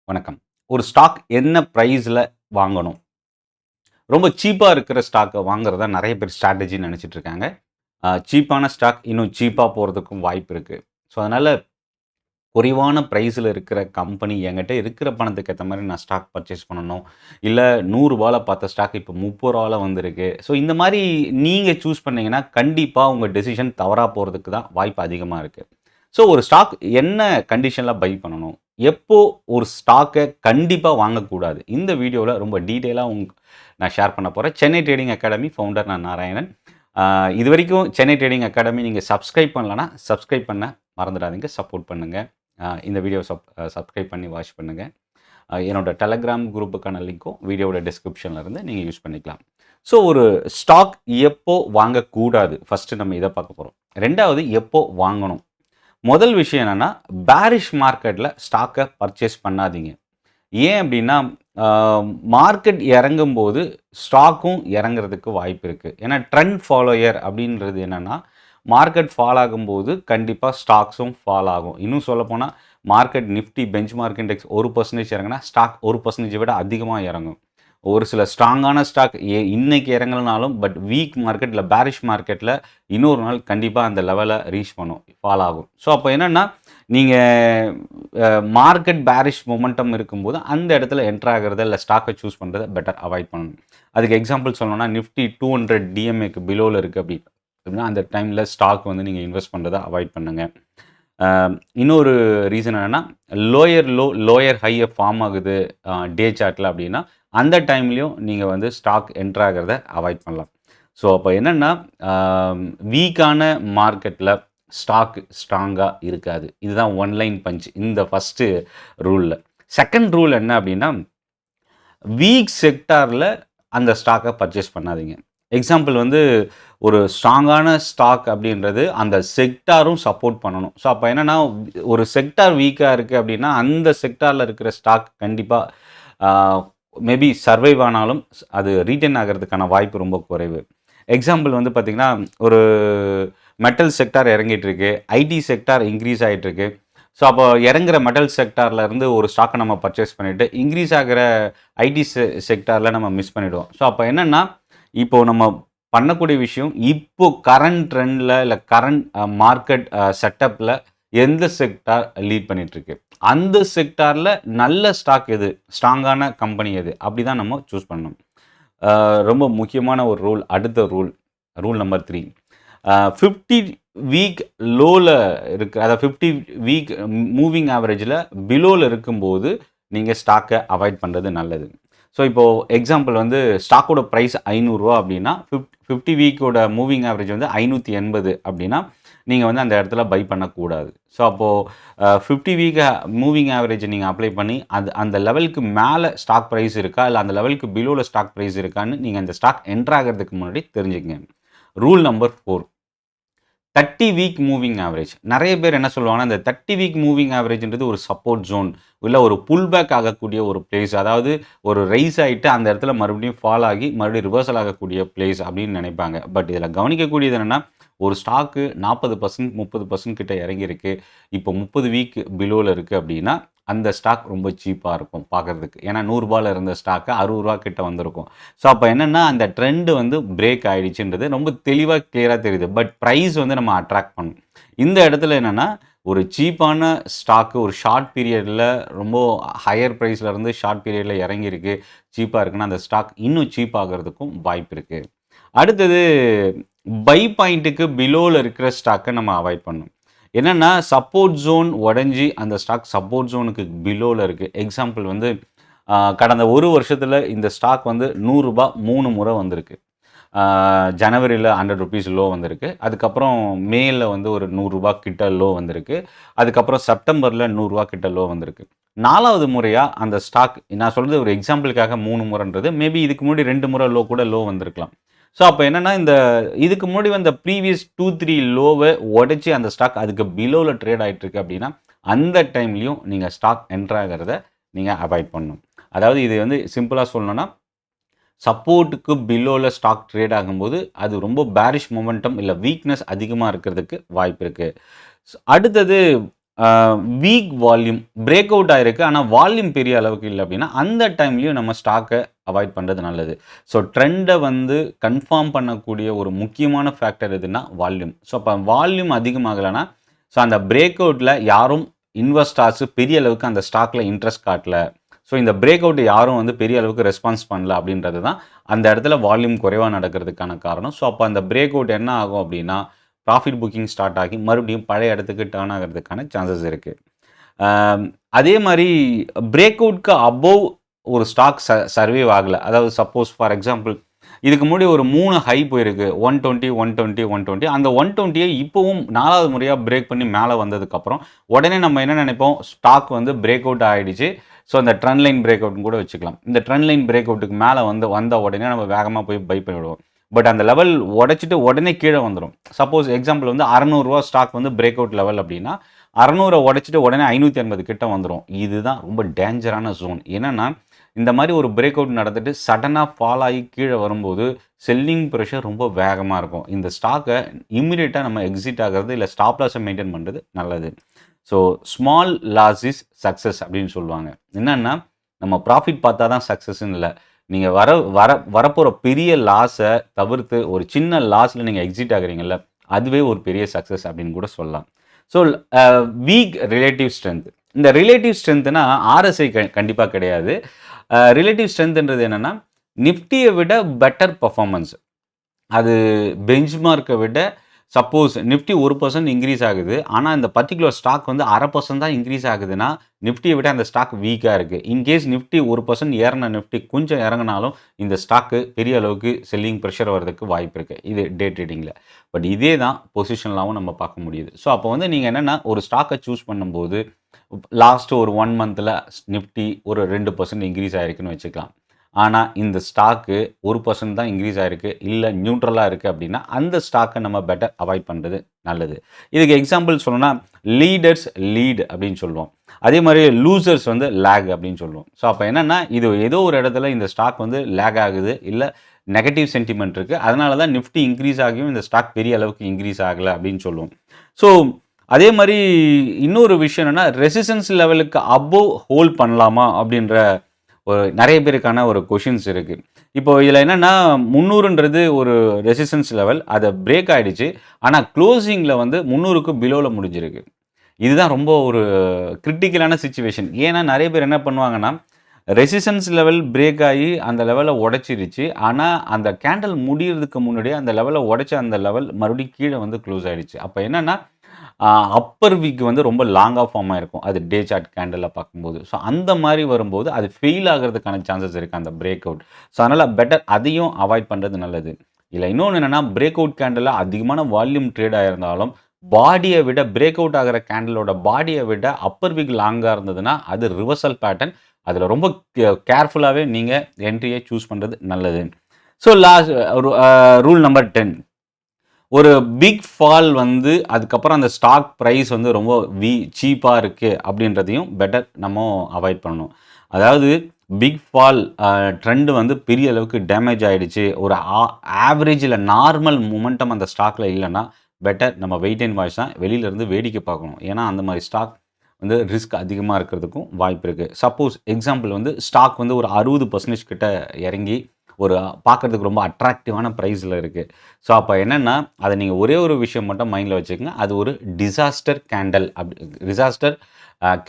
வணக்கம். ஒரு ஸ்டாக் என்ன பிரைஸ்ல வாங்கணும்? ரொம்ப சீப்பா இருக்கிற ஸ்டாக்க வாங்குறது தான் நெறைய பேர் ஸ்ட்ராட்டஜின்னு நெனச்சிட்டு இருக்காங்க. சீப்பான ஸ்டாக் இன்னும் சீப்பா போறதுக்கும் வாய்ப்பு இருக்கு. ஸோ, அதனால குறைவான பிரைஸ்ல இருக்கிற கம்பெனி என்கிட்ட இருக்கிற பணத்துக்கு ஏத்த மாரி நான் ஸ்டாக் பர்ச்சேஸ் பண்ணணும். இல்ல ரூ. 100ல பார்த்த ஸ்டாக் இப்ப ரூ. 30ல வந்திருக்கு. ஸோ, இந்த மாரி நீங்க சூஸ் பண்ணீங்கன்னா, கண்டிப்பா உங்க டெசிஷன் தவறா போறதுக்கு தான் வாய்ப்பு அதிகமா இருக்கு. ஸோ, ஒரு ஸ்டாக் என்ன கண்டிஷன்ல பை பண்ணணும்? எப்போ ஒரு ஸ்டாக்க கண்டிப்பா வாங்கக்கூடாது? இந்த வீடியோல ரொம்ப டீட்டெயிலா நான் ஷேர் பண்ண போறேன். சென்னை ட்ரேடிங் அகாடமி ஃபவுண்டர் நான் நாராயணன். இதுவரைக்கும் சென்னை ட்ரேடிங் அகாடமி நீங்க சப்ஸ்கிரைப் பண்ணலன்னா, சப்ஸ்கிரைப் பண்ண மறந்துடாதீங்க. சப்போர்ட் பண்ணுங்க. இந்த வீடியோ சப்ஸ்கிரைப் பண்ணி வாட்ச் பண்ணுங்க. என்னோட டெலகிராம் குரூப்புக்கான லிங்க்கும் வீடியோவோட டிஸ்கிரிப்ஷன்ல இருந்து நீங்க யூஸ் பண்ணிக்கலாம். ஸோ, ஒரு ஸ்டாக் எப்போ வாங்கக்கூடாது? ஃபர்ஸ்ட்டு நம்ம இத பார்க்க போறோம். 2வது எப்போ வாங்கணும்? முதல் விஷயம் என்னன்னா, பேரிஷ் மார்க்கெட்ல ஸ்டாக்க பர்ச்சேஸ் பண்ணாதீங்க. ஏன் அப்டின்னா, அ மார்க்கெட் இறங்கும்போது ஸ்டாக்கும் இறங்குறதுக்கு வாய்ப்பு இருக்கு. ஏன்னா ட்ரெண்ட் ஃபாலோயர் அப்டின்றது என்னன்னா, மார்க்கெட் ஃபால் ஆகும்போது கண்டிப்பா ஸ்டாக்ஸும் ஃபால் ஆகும். இன்னும் சொல்லப்போனா மார்க்கெட் நிஃப்டி பெஞ்ச்மார்க் இண்டெக்ஸ் 1% இறங்குனா, ஸ்டாக் 1% விட அதிகமா இறங்கும். ஒரு சில ஸ்ட்ராங்கான ஸ்டாக் இன்னைக்கு இறங்கலனாலும், பட் வீக் மார்க்கெட் இல்ல பேரிஷ் மார்க்கெட்ல இன்னொரு நாள் கண்டிப்பா அந்த லெவல ரீச் பண்ணும். ஃபால் ஆகும். ஸோ, அப்ப என்னன்னா, நீங்க மார்க்கெட் பேரிஷ் மொமெண்டம் இருக்கும்போது, அந்த இடத்துல என்டர் ஆகுறத இல்ல ஸ்டாக்க சூஸ் பண்றத பெட்டர் அவாய்ட் பண்ணணும். அதுக்கு எக்ஸாம்பிள் சொல்லணும்னா, நிஃப்டி 200 டிஎம்ஏக்கு பிலோல இருக்கு அப்படின்னா, அந்த டைம்ல ஸ்டாக் வந்து நீங்க இன்வெஸ்ட் பண்றத அவாய்ட் பண்ணுங்க. அ இன்னொரு ரீசன் என்னன்னா, லோயர் ஹைய ஃபார்ம் ஆகுது டே சார்ட்ல அப்படின்னா, அந்த டைம்லயும் நீங்க வந்து ஸ்டாக் என்டர் ஆகுறத அவாய்ட் பண்ணலாம். ஸோ, அப்ப என்னன்னா, அ வீக்கான மார்க்கெட்ல ஸ்டாக் ஸ்ட்ராங்கா இருக்காது. இதுதான் ஒன் லைன் பஞ்ச் இந்த ஃபர்ஸ்ட்டு ரூல்ல. செகண்ட் ரூல் என்ன அப்படின்னா, வீக் செக்டார்ல அந்த ஸ்டாக்க பர்ச்சேஸ் பண்ணாதீங்க. எக்ஸாம்பிள் வந்து ஒரு ஸ்ட்ராங்கான ஸ்டாக் அப்படின்றது அந்த செக்டாரும் சப்போர்ட் பண்ணணும். ஸோ, அப்ப என்னன்னா, ஒரு செக்டார் வீக்கா இருக்கு அப்படின்னா, அந்த செக்டார்ல இருக்கிற ஸ்டாக் கண்டிப்பா ஆ மேபி சர்வைவ் ஆனாலும் அது ரீட்டெயின் ஆகுறதுக்கான வாய்ப்பு ரொம்ப குறைவு. எக்ஸாம்பிள் வந்து பார்த்தீங்கன்னா, ஒரு மெட்டல் செக்டார் இறங்கிட்டு இருக்கு. ஐடி செக்டார் இன்கிரீஸ் ஆயிட்டு இருக்கு. ஸோ, அப்போ இறங்குற மெட்டல் செக்டார்ல இருந்து ஒரு ஸ்டாக்க நம்ம பர்ச்சேஸ் பண்ணிட்டு, இன்கிரீஸ் ஆகுற ஐடி செக்டார்ல நம்ம மிஸ் பண்ணிடுவோம். ஸோ, அப்போ என்னன்னா, இப்போ நம்ம பண்ணக்கூடிய விஷயம், இப்போ கரண்ட் ட்ரெண்ட்ல இல்ல கரண்ட் மார்க்கெட் செட்டப்ல எந்த செக்டார் லீட் பண்ணிட்டு இருக்கு? அந்த செக்டார்ல நல்ல ஸ்டாக் எது? ஸ்ட்ராங்கான கம்பெனி எது? அப்படி தான் நம்ம சூஸ் பண்ணணும். ரொம்ப முக்கியமான ஒரு ரூல். அடுத்த ரூல் நம்பர் 3. 50 வீக் லோல இருக்கு. அதாவது 50 வீக் மூவிங் ஆவரேஜ்ல பிலோல இருக்கும்போது, நீங்க ஸ்டாக்க அவாய்ட் பண்றது நல்லது. ஸோ, இப்போ எக்ஸாம்பிள் வந்து ஸ்டாக்கோட பிரைஸ் ரூ. 500 அப்படின்னா, 50 வீக்கோட மூவிங் ஆவரேஜ் வந்து 580 அப்படின்னா, நீங்க வந்து அந்த இடத்துல பை பண்ணக்கூடாது. ஸோ, அப்போ 50 வீக் மூவிங் ஆவரேஜ் நீங்க அப்ளை பண்ணி, அந்த லெவலுக்கு மேல ஸ்டாக் பிரைஸ் இருக்கா? இல்ல அந்த லெவலுக்கு பிலோல ஸ்டாக் பிரைஸ் இருக்கான்னு நீங்க அந்த ஸ்டாக் என்டர் ஆகுறதுக்கு முன்னாடி தெரிஞ்சுக்கங்க. Rule number 4. 30 week moving average. நெறைய பேர் என்ன சொல்லுவாங்கன்னா, இந்த 30 வீக் மூவிங் ஆவரேஜ்ன்றது ஒரு சப்போர்ட் ஜோன். இல்ல ஒரு புல் பேக் ஆகக்கூடிய ஒரு பிளேஸ். அதாவது ஒரு ரைஸ் ஆயிட்டு அந்த இடத்துல மறுபடியும் ஃபால் ஆகி மறுபடியும் ரிவர்சல் ஆகக்கூடிய பிளேஸ் அப்படின்னு நினைப்பாங்க. பட் இதில கவனிக்கக்கூடியது என்னன்னா, ஒரு ஸ்டாக்கு 40% 30% கிட்ட இறங்கியிருக்கு. இப்போ 30 வீக் பிலோல இருக்கு அப்படின்னா, அந்த ஸ்டாக் ரொம்ப சீப்பா இருக்கும் பார்க்கறதுக்கு. ஏன்னா ரூ. 100ல இருந்த ஸ்டாக் ரூ. 60 கிட்ட வந்திருக்கும். ஸோ, அப்ப என்னன்னா, அந்த ட்ரெண்ட் வந்து பிரேக் ஆயிடுச்சுன்றது ரொம்ப தெளிவா கிளியரா தெரியுது. பட் பிரைஸ் வந்து நம்ம அட்ராக்ட் பண்ணணும். இந்த இடத்துல என்னன்னா, ஒரு சீப்பான ஸ்டாக் ஒரு ஷார்ட் பீரியட்ல ரொம்ப ஹையர் பிரைஸ்ல இருந்து ஷார்ட் பீரியட்ல இறங்கியிருக்கு. சீப்பா இருக்குன்னா, அந்த ஸ்டாக் இன்னும் சீப் ஆகுறதுக்கும் வாய்ப்பு இருக்கு. அடுத்தது பை பாயிண்ட்க்கு பிலோல இருக்கிற ஸ்டாக்க நம்ம அவாய்ட் பண்ணணும். என்னன்னா, சப்போர்ட் ஜோன் உடைஞ்சு அந்த ஸ்டாக் சப்போர்ட் ஜோனுக்கு பிலோல இருக்கு. எக்ஸாம்பிள் வந்து கடந்த 1 வருஷத்துல இந்த ஸ்டாக் வந்து ரூ. 100 3 முறை வந்திருக்கு. ஜனவரில ₹100 லோ வந்திருக்கு. அதுக்கப்புறம் மேல வந்து ஒரு ரூ. 100 கிட்ட லோ வந்திருக்கு. அதுக்கப்புறம் செப்டம்பர்ல ரூ. 100 கிட்ட லோ வந்திருக்கு. 4வது முறையா அந்த ஸ்டாக் நான் சொல்றது ஒரு எக்ஸாம்பிளுக்காக 3 முறைன்றது. மேபி இதுக்கு முன்னாடி 2 முறை கூட லோ வந்திருக்கலாம். ஸோ, அப்ப என்னன்னா, இதுக்கு முன்னாடி வந்த ப்ரீவியஸ் 2, 3 லோவ உடைச்சு அந்த ஸ்டாக் அதுக்கு பிலோல ட்ரேட் ஆயிட்டு இருக்கு அப்படின்னா, அந்த டைம்லயும் நீங்க ஸ்டாக் என்டர் ஆகுறத நீங்க அவாய்ட் பண்ணணும். அதாவது இது வந்து சிம்பிளா சொல்லணும்னா, சப்போர்ட்டுக்கு பிலோல ஸ்டாக் ட்ரேட் ஆகும்போது, அது ரொம்ப பேரிஷ் மொமெண்டம் இல்ல வீக்னஸ் அதிகமா இருக்கிறதுக்கு வாய்ப்பு இருக்கு. அடுத்தது வீக் வால்யூம் பிரேக் அவுட் ஆயிருக்கு. ஆனால் வால்யூம் பெரிய அளவுக்கு இல்லை அப்படின்னா, அந்த டைம்லேயும் நம்ம ஸ்டாக்கை அவாய்ட் பண்ணுறது நல்லது. ஸோ ட்ரெண்டை வந்து கன்ஃபார்ம் பண்ணக்கூடிய ஒரு முக்கியமான ஃபேக்டர் எதுனா வால்யூம். ஸோ அப்போ வால்யூம் அதிகமாகலைன்னா, ஸோ அந்த பிரேக் அவுட்டில் யாரும் இன்வெஸ்டர்ஸ் பெரிய அளவுக்கு அந்த ஸ்டாக்கில் இன்ட்ரெஸ்ட் காட்டல. ஸோ இந்த பிரேக் அவுட் யாரும் வந்து பெரிய அளவுக்கு ரெஸ்பான்ஸ் பண்ணல அப்படின்றது தான் அந்த இடத்துல வால்யூம் குறைவாக நடக்கிறதுக்கான காரணம். ஸோ அப்போ அந்த பிரேக் அவுட் என்ன ஆகும் அப்படின்னா, ப்ராஃபிட் புக்கிங் ஸ்டார்ட் ஆகி மறுபடியும் பழைய இடத்துக்கு டர்ன் ஆகிறதுக்கான சான்சஸ் இருக்குது. அதே மாதிரி பிரேக் அவுட்க்கு அபோவ் ஒரு ஸ்டாக் சர்வைவ் ஆகலை. அதாவது சப்போஸ் ஃபார் எக்ஸாம்பிள் இதுக்கு முன்னாடி ஒரு 3 ஹை போயிருக்கு. 120, 120, 120. அந்த 120யை இப்போவும் 4வது முறையாக பிரேக் பண்ணி மேலே வந்ததுக்கப்புறம் உடனே நம்ம என்ன நினைப்போம், ஸ்டாக் வந்து பிரேக் அவுட் ஆகிடுச்சு. ஸோ அந்த ட்ரெண்ட் லைன் பிரேக் அவுட்னு கூட வச்சுக்கலாம். இந்த ட்ரெண்ட் லைன் பிரேக் அவுட்டுக்கு மேலே வந்த உடனே நம்ம வேகமாக போய் பை பண்ணிவிடுவோம். பட் அந்த லெவல் உடைச்சிட்டு உடனே கீழே வந்துடும். சப்போஸ் எக்ஸாம்பிள் வந்து ₹600 ஸ்டாக் வந்து பிரேக் அவுட் லெவல் அப்படின்னா 600 உடைச்சிட்டு உடனே 580 கிட்ட வந்துடும். இதுதான் ரொம்ப டேஞ்சரான ஜோன். என்னென்னா இந்த மாதிரி ஒரு பிரேக் அவுட் நடந்துட்டு சடனாக ஃபால் ஆகி கீழே வரும்போது செல்லிங் ப்ரெஷர் ரொம்ப வேகமாக இருக்கும். இந்த ஸ்டாக்கை இம்மிடியேட்டாக நம்ம எக்ஸிட் ஆகிறது இல்லை ஸ்டாப் லாஸை மெயின்டைன் பண்ணுறது நல்லது. So small loss is success அப்படின்னு சொல்லுவாங்க. என்னென்னா நம்ம ப்ராஃபிட் பார்த்தா தான் சக்ஸஸ்ன்னு இல்லை. நீங்கள் வரப்போகிற பெரிய லாஸை தவிர்த்து ஒரு சின்ன லாஸில் நீங்கள் எக்ஸிட் ஆகுறீங்கல்ல, அதுவே ஒரு பெரிய சக்ஸஸ் அப்படின்னு கூட சொல்லலாம். So week relative strength. இந்த ரிலேட்டிவ் ஸ்ட்ரென்த்னா ஆர்எஸ்ஐ கண்டிப்பாக கிடையாது. ரிலேட்டிவ் ஸ்ட்ரென்த்ன்றது என்னென்னா நிஃப்டியை விட பெட்டர் பர்ஃபார்மன்ஸ். அது பெஞ்ச்மார்க்கை விட சப்போஸ் நிஃப்டி 1% இன்க்ரீஸ் ஆகுது, ஆனால் இந்த பர்டிகுலர் ஸ்டாக் வந்து 0.5% தான் இன்க்ரீஸ் ஆகுதுன்னா நிஃப்டியை விட அந்த ஸ்டாக் வீக்காக இருக்குது. இன்கேஸ் நிஃப்டி 1% ஏறின நிஃப்டி கொஞ்சம் இறங்கினாலும் இந்த ஸ்டாக்கு பெரிய அளவுக்கு செல்லிங் ப்ரெஷர் வர்றதுக்கு வாய்ப்பு இருக்குது. இது டே ட்ரேடிங்கில். பட் இதே தான் பொசிஷன்லாகவும் நம்ம பார்க்க முடியுது. ஸோ அப்போ வந்து நீங்கள் என்னென்னா ஒரு ஸ்டாக்கை சூஸ் பண்ணும்போது லாஸ்ட்டு ஒரு 1 மந்தில் நிஃப்டி ஒரு 2% இன்க்ரீஸ் ஆகிருக்குன்னு வச்சுக்கலாம். ஆனால் இந்த ஸ்டாக்கு 1% தான் இன்க்ரீஸ் ஆகிருக்கு, இல்லை நியூட்ரலாக இருக்குது அப்படின்னா அந்த ஸ்டாக்கை நம்ம பெட்டர் அவாய்ட் பண்ணுறது நல்லது. இதுக்கு எக்ஸாம்பிள் சொல்லணும்னா லீடர்ஸ் லீட் அப்படின்னு சொல்லுவோம். அதே மாதிரி லூசர்ஸ் வந்து லேக் அப்படின்னு சொல்லுவோம். ஸோ அப்போ என்னென்னா இது ஏதோ ஒரு இடத்துல இந்த ஸ்டாக் வந்து லேக் ஆகுது, இல்லை நெகட்டிவ் சென்டிமெண்ட் இருக்குது, அதனால தான் நிஃப்டி இன்க்ரீஸ் ஆகியும் இந்த ஸ்டாக் பெரிய அளவுக்கு இன்க்ரீஸ் ஆகலை அப்படின்னு சொல்லுவோம். ஸோ அதே மாதிரி இன்னொரு விஷயம் என்னென்னா ரெசிஸ்டன்ஸ் லெவலுக்கு அபோவ் ஹோல்ட் பண்ணலாமா அப்படின்ற ஒரு நிறைய பேருக்கான ஒரு கொஷின்ஸ் இருக்குது. இப்போ இதில் என்னென்னா 300ன்றது ஒரு ரெசிஸ்டன்ஸ் லெவல், அதை பிரேக் ஆகிடுச்சு. ஆனால் க்ளோசிங்கில் வந்து 300க்கு பிலோவில் முடிஞ்சிருக்கு. இதுதான் ரொம்ப ஒரு கிரிட்டிக்கலான சிச்சுவேஷன். ஏன்னா நிறைய பேர் என்ன பண்ணுவாங்கன்னா ரெசிஸ்டன்ஸ் லெவல் பிரேக் ஆகி அந்த லெவலை உடைச்சிருச்சு, ஆனால் அந்த கேண்டில் முடிகிறதுக்கு முன்னாடியே அந்த லெவலை உடைச்ச அந்த லெவல் மறுபடியும் கீழே வந்து க்ளோஸ் ஆகிடுச்சு. அப்போ என்னென்னா அப்பர் வீக் வந்து ரொம்ப லாங்காக ஃபார்ம் ஆகிருக்கும் அது டே சார்ட் கேண்டலில் பார்க்கும்போது. ஸோ அந்த மாதிரி வரும்போது அது ஃபெயில் ஆகிறதுக்கான சான்சஸ் இருக்குது அந்த பிரேக் அவுட். ஸோ அதனால் பெட்டர் அதையும் அவாய்ட் பண்ணுறது நல்லது. இல்லை இன்னொன்று என்னென்னா பிரேக் அவுட் கேண்டலில் அதிகமான வால்யூம் ட்ரேட் ஆகிருந்தாலும் பாடியை விட பிரேக் அவுட் ஆகிற கேண்டலோட பாடியை விட அப்பர் வீக் லாங்காக இருந்ததுன்னா அது ரிவர்சல் பேட்டர்ன். அதில் ரொம்ப கேர்ஃபுல்லாகவே நீங்கள் என்ட்ரியை சூஸ் பண்ணுறது நல்லது. ஸோ லாஸ்ட் ரூல் நம்பர் 10, ஒரு பிக் ஃபால் வந்து அதுக்கப்புறம் அந்த ஸ்டாக் ப்ரைஸ் வந்து ரொம்ப சீப்பாக இருக்குது அப்படின்றதையும் பெட்டர் நம்ம அவாய்ட் பண்ணணும். அதாவது பிக் ஃபால் ட்ரெண்டு வந்து பெரிய அளவுக்கு டேமேஜ் ஆகிடுச்சு, ஒரு ஆவரேஜில் நார்மல் மூமெண்டம் அந்த ஸ்டாக்கில் இல்லைன்னா பெட்டர் நம்ம வெயிட் அண்ட் வாட்ச் தான், வெளியிலேருந்து வேடிக்கை பார்க்கணும். ஏன்னா அந்த மாதிரி ஸ்டாக் வந்து ரிஸ்க் அதிகமாக இருக்கிறதுக்கும் வாய்ப்பு இருக்குது. சப்போஸ் எக்ஸாம்பிள் வந்து ஸ்டாக் வந்து ஒரு 60% கிட்ட இறங்கி ஒரு பார்க்குறதுக்கு ரொம்ப அட்ராக்டிவான ப்ரைஸில் இருக்குது. ஸோ அப்போ என்னென்னா அதை நீங்கள் ஒரே ஒரு விஷயம் மட்டும் மைண்டில் வச்சுக்கோங்க, அது ஒரு டிசாஸ்டர்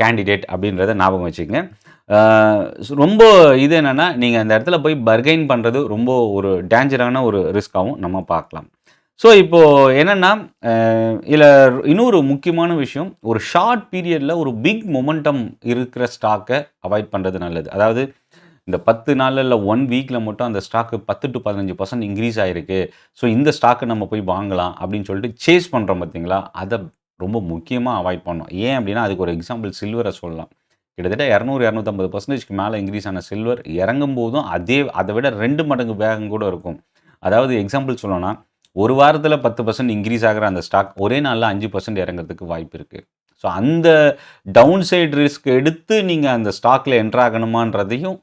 கேண்டிடேட் அப்படின்றத ஞாபகம் வச்சுக்கோங்க. ரொம்ப இது என்னென்னா நீங்கள் அந்த இடத்துல போய் பர்கைன் பண்ணுறது ரொம்ப ஒரு டேஞ்சரான ஒரு ரிஸ்க்காகவும் நம்ம பார்க்கலாம். ஸோ இப்போது என்னென்னா இதில் இன்னொரு முக்கியமான விஷயம், ஒரு ஷார்ட் பீரியடில் ஒரு பிக் மொமெண்டம் இருக்கிற ஸ்டாக்கை அவாய்ட் பண்ணுறது நல்லது. அதாவது இந்த 10 நாளில் இல்லை 1 வீக்கில் மட்டும் அந்த ஸ்டாக்கு 10 to 15% இன்க்ரீஸ் ஆகிருக்கு, ஸோ இந்த ஸ்டாக்கை நம்ம போய் வாங்கலாம் அப்படின்னு சொல்லிட்டு சேஸ் பண்ணுறோம் பார்த்தீங்களா, அதை ரொம்ப முக்கியமாக அவாய்ட் பண்ணணும். ஏன் அப்படின்னா அதுக்கு ஒரு எக்ஸாம்பிள் சில்வரை சொல்லலாம். கிட்டத்தட்ட 200-250% மேலே இன்க்ரீஸ் ஆன சில்வர் இறங்கும் போதும் அதை விட 2 மடங்கு வேகம் கூட இருக்கும். அதாவது எக்ஸாம்பிள் சொல்லணும்னா ஒரு வாரத்தில் 10% இன்க்ரீஸ் ஆகிற அந்த ஸ்டாக் ஒரே நாளில் 5% இறங்கிறதுக்கு வாய்ப்பு இருக்குது. ஸோ அந்த டவுன் சைடு ரிஸ்க் எடுத்து நீங்கள் அந்த ஸ்டாக்கில் என்ட்ராகணுமான்றதையும்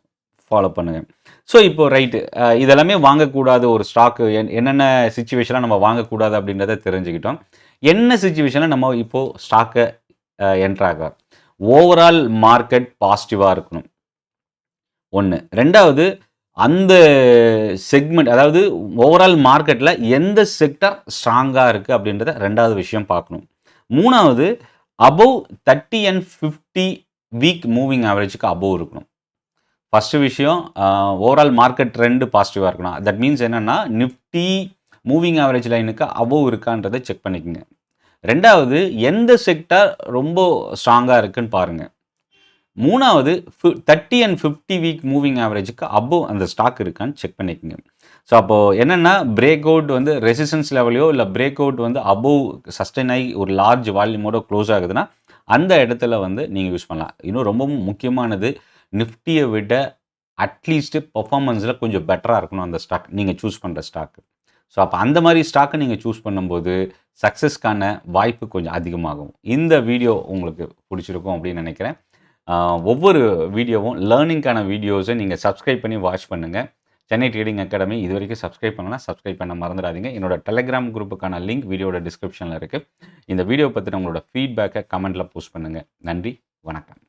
ஃபாலோ பண்ணுங்கள். ஸோ இப்போது ரைட்டு, இதெல்லாமே வாங்கக்கூடாது ஒரு ஸ்டாக்கு என்னென்ன சிச்சுவேஷனாக நம்ம வாங்கக்கூடாது அப்படின்றத தெரிஞ்சுக்கிட்டோம். என்ன சிச்சுவேஷனில் நம்ம இப்போது ஸ்டாக்கை என்ட்ரு ஆகார். ஓவரால் மார்க்கெட் பாசிட்டிவாக இருக்கணும் ஒன்று. ரெண்டாவது அந்த செக்மெண்ட், அதாவது ஓவரால் மார்க்கெட்டில் எந்த செக்டர் ஸ்ட்ராங்காக இருக்குது அப்படின்றத ரெண்டாவது விஷயம் பார்க்கணும். மூணாவது அபவ் 30 and 50 வீக் மூவிங் ஆவரேஜுக்கு அபவ் இருக்கணும். ஃபஸ்ட்டு விஷயம் ஓவரால் மார்க்கெட் ட்ரெண்டு பாசிட்டிவாக இருக்கணும். தட் மீன்ஸ் என்னென்னா நிஃப்டி மூவிங் ஆவரேஜ் லைனுக்கு அபவ் இருக்கான்றதை செக் பண்ணிக்கோங்க. ரெண்டாவது எந்த செக்டர் ரொம்ப ஸ்ட்ராங்காக இருக்குன்னு பாருங்கள். மூணாவது 30 and 50 வீக் மூவிங் ஆவரேஜுக்கு அபவ் அந்த ஸ்டாக் இருக்கான்னு செக் பண்ணிக்கோங்க. ஸோ அப்போது என்னென்னா பிரேக் அவுட் வந்து ரெசிஸ்டன்ஸ் லெவலையோ இல்லை பிரேக் அவுட் வந்து அபவ் சஸ்டெயின் ஆகி ஒரு லார்ஜ் வால்யூமோட க்ளோஸ் ஆகுதுன்னா அந்த இடத்துல வந்து நீங்கள் யூஸ் பண்ணலாம். இன்னும் ரொம்பவும் முக்கியமானது, நிஃப்டியை விட அட்லீஸ்ட்டு பர்ஃபார்மன்ஸில் கொஞ்சம் பெட்டராக இருக்கணும் அந்த ஸ்டாக், நீங்கள் சூஸ் பண்ணுற ஸ்டாக்கு. ஸோ அப்போ அந்த மாதிரி ஸ்டாக்கை நீங்கள் சூஸ் பண்ணும்போது சக்ஸஸ்க்கான வாய்ப்பு கொஞ்சம் அதிகமாகும். இந்த வீடியோ உங்களுக்கு பிடிச்சிருக்கும் அப்படின்னு நினைக்கிறேன். ஒவ்வொரு வீடியோவும் லேர்னிங்கான வீடியோஸை நீங்கள் சப்ஸ்கிரைப் பண்ணி வாட்ச் பண்ணுங்கள். சென்னை ட்ரேடிங் அகாடமி இது வரைக்கும் சப்ஸ்கிரைப் பண்ணலாம், சப்ஸ்கிரைப் பண்ண மறந்துடாதீங்க. என்னோட டெலிகிராம் குரூப்புக்கான லிங்க் வீடியோட டிஸ்கிரிப்ஷனில் இருக்குது. இந்த வீடியோ பற்றின உங்களோட ஃபீட்பேக்கை கமெண்ட்டில் போஸ்ட் பண்ணுங்கள். நன்றி, வணக்கம்.